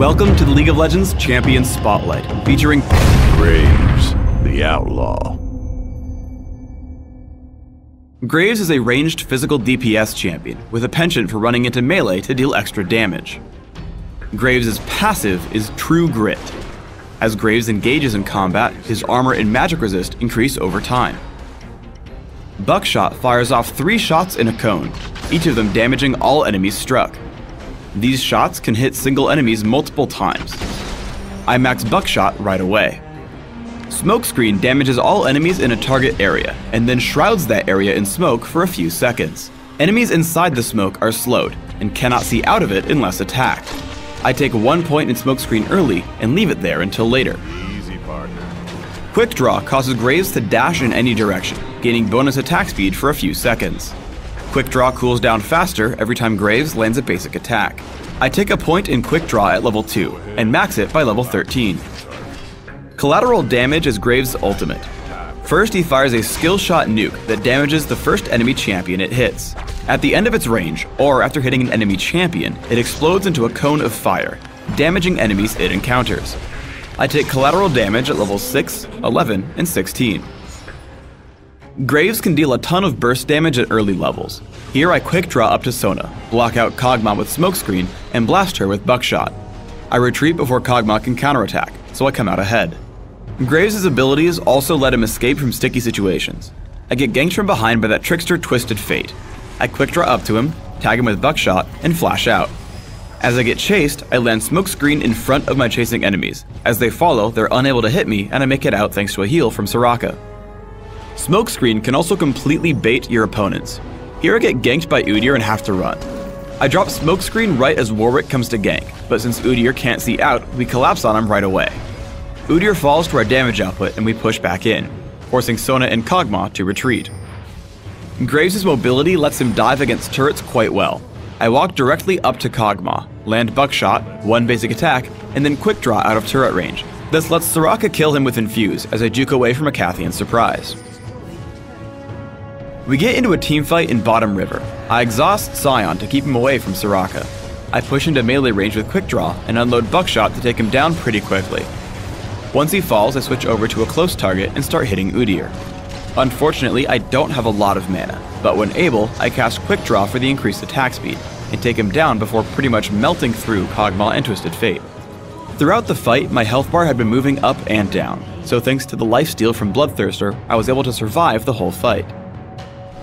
Welcome to the League of Legends Champion Spotlight, featuring Graves, the Outlaw. Graves is a ranged physical DPS champion with a penchant for running into melee to deal extra damage. Graves' passive is True Grit. As Graves engages in combat, his armor and magic resist increase over time. Buckshot fires off 3 shots in a cone, each of them damaging all enemies struck. These shots can hit single enemies multiple times. I max Buckshot right away. Smokescreen damages all enemies in a target area, and then shrouds that area in smoke for a few seconds. Enemies inside the smoke are slowed, and cannot see out of it unless attacked. I take 1 point in Smokescreen early, and leave it there until later. Easy, partner. Quick Draw causes Graves to dash in any direction, gaining bonus attack speed for a few seconds. Quick Draw cools down faster every time Graves lands a basic attack. I take a point in Quick Draw at level 2, and max it by level 13. Collateral Damage is Graves' ultimate. First, he fires a skill shot nuke that damages the first enemy champion it hits. At the end of its range, or after hitting an enemy champion, it explodes into a cone of fire, damaging enemies it encounters. I take collateral damage at levels 6, 11, and 16. Graves can deal a ton of burst damage at early levels. Here I quick draw up to Sona, block out Kog'Maw with Smokescreen, and blast her with Buckshot. I retreat before Kog'Maw can counterattack, so I come out ahead. Graves' abilities also let him escape from sticky situations. I get ganked from behind by that trickster Twisted Fate. I quick draw up to him, tag him with Buckshot, and flash out. As I get chased, I land Smokescreen in front of my chasing enemies. As they follow, they're unable to hit me, and I make it out thanks to a heal from Soraka. Smokescreen can also completely bait your opponents. Here I get ganked by Udyr and have to run. I drop Smokescreen right as Warwick comes to gank, but since Udyr can't see out, we collapse on him right away. Udyr falls to our damage output and we push back in, forcing Sona and Kog'Maw to retreat. Graves' mobility lets him dive against turrets quite well. I walk directly up to Kog'Maw, land Buckshot, 1 basic attack, and then quick draw out of turret range. This lets Soraka kill him with Infuse as I juke away from a Cathian surprise. We get into a teamfight in Bottom River. I exhaust Scion to keep him away from Soraka. I push into melee range with Quick Draw and unload Buckshot to take him down pretty quickly. Once he falls, I switch over to a close target and start hitting Udyr. Unfortunately, I don't have a lot of mana, but when able, I cast Quick Draw for the increased attack speed, and take him down before pretty much melting through Kog'Maw and Twisted Fate. Throughout the fight, my health bar had been moving up and down, so thanks to the lifesteal from Bloodthirster, I was able to survive the whole fight.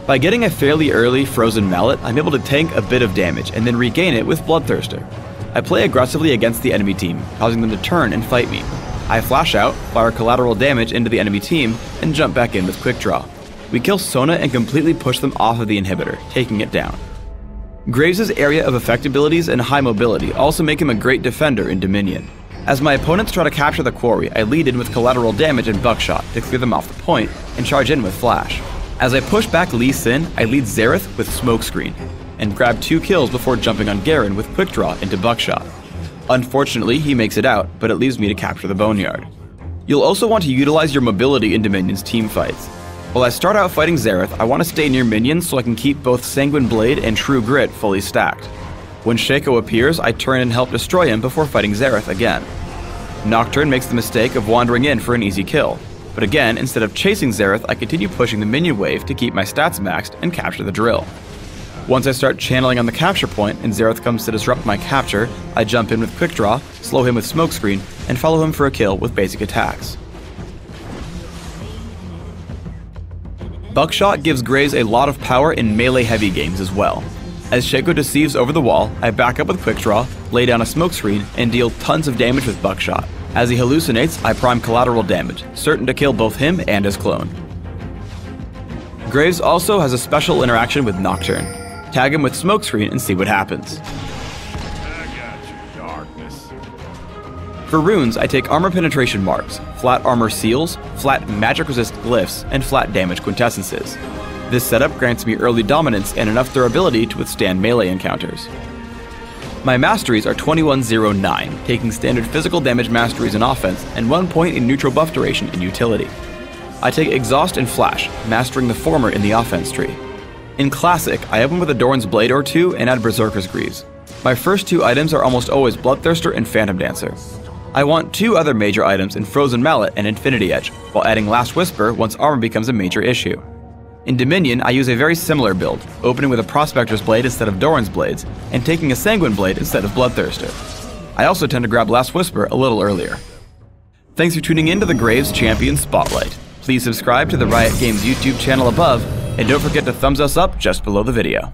By getting a fairly early Frozen Mallet, I'm able to tank a bit of damage and then regain it with Bloodthirster. I play aggressively against the enemy team, causing them to turn and fight me. I flash out, fire collateral damage into the enemy team, and jump back in with Quick Draw. We kill Sona and completely push them off of the inhibitor, taking it down. Graves' area of effect abilities and high mobility also make him a great defender in Dominion. As my opponents try to capture the quarry, I lead in with collateral damage and Buckshot to clear them off the point, and charge in with Flash. As I push back Lee Sin, I lead Xerath with Smokescreen, and grab 2 kills before jumping on Garen with Quick Draw into Buckshot. Unfortunately, he makes it out, but it leaves me to capture the Boneyard. You'll also want to utilize your mobility in Dominion's team fights. While I start out fighting Xerath, I want to stay near minions so I can keep both Sanguine Blade and True Grit fully stacked. When Shaco appears, I turn and help destroy him before fighting Xerath again. Nocturne makes the mistake of wandering in for an easy kill. But again, instead of chasing Xerath, I continue pushing the minion wave to keep my stats maxed and capture the drill. Once I start channeling on the capture point and Xerath comes to disrupt my capture, I jump in with Quick Draw, slow him with Smokescreen, and follow him for a kill with basic attacks. Buckshot gives Graves a lot of power in melee heavy games as well. As Shaco deceives over the wall, I back up with Quick Draw, lay down a Smokescreen, and deal tons of damage with Buckshot. As he hallucinates, I prime collateral damage, certain to kill both him and his clone. Graves also has a special interaction with Nocturne. Tag him with Smokescreen and see what happens. I got you, darkness. For runes, I take armor penetration marks, flat armor seals, flat magic resist glyphs, and flat damage quintessences. This setup grants me early dominance and enough durability to withstand melee encounters. My masteries are 2109, taking standard physical damage masteries in offense and 1 point in neutral buff duration in utility. I take Exhaust and Flash, mastering the former in the offense tree. In Classic, I open with a Doran's Blade or 2 and add Berserker's Greaves. My first two items are almost always Bloodthirster and Phantom Dancer. I want two other major items in Frozen Mallet and Infinity Edge, while adding Last Whisper once armor becomes a major issue. In Dominion, I use a very similar build, opening with a Prospector's Blade instead of Doran's Blades, and taking a Sanguine Blade instead of Bloodthirster. I also tend to grab Last Whisper a little earlier. Thanks for tuning in to the Graves Champion Spotlight. Please subscribe to the Riot Games YouTube channel above, and don't forget to thumbs us up just below the video.